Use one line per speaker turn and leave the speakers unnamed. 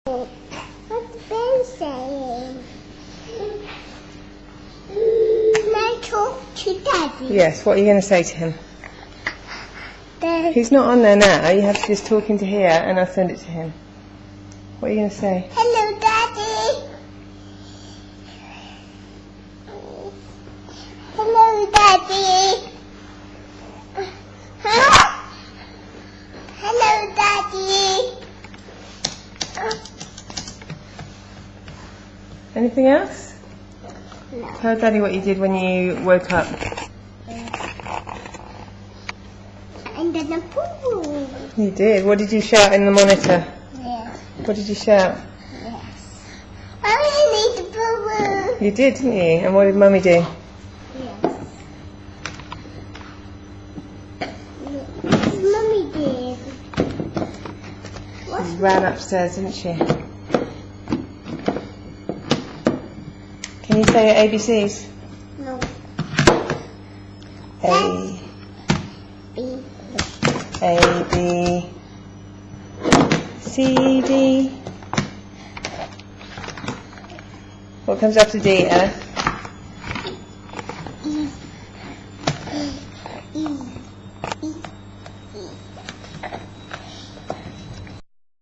What's Ben saying? Can I talk to Daddy?
Yes, what are you going to say to him?
Then,
He's not on there now, you have to just talk into here and I'll send it to him. What are you going to say?
hello, Daddy. Hello, Daddy. Huh? Hello, Daddy.
Anything else?
No.
Tell Daddy what you did when you woke up.
I'm gonna poo.
You did. What did you shout in the monitor?
Yes.
What did you shout?
Yes. Mommy, I need to poo.
You did, didn't you? And what did Mummy do?
Yes. Mummy did.
She ran upstairs, didn't she? Can you say your ABCs?
No.
A,
B.
A, B, C, D. What comes after D, F?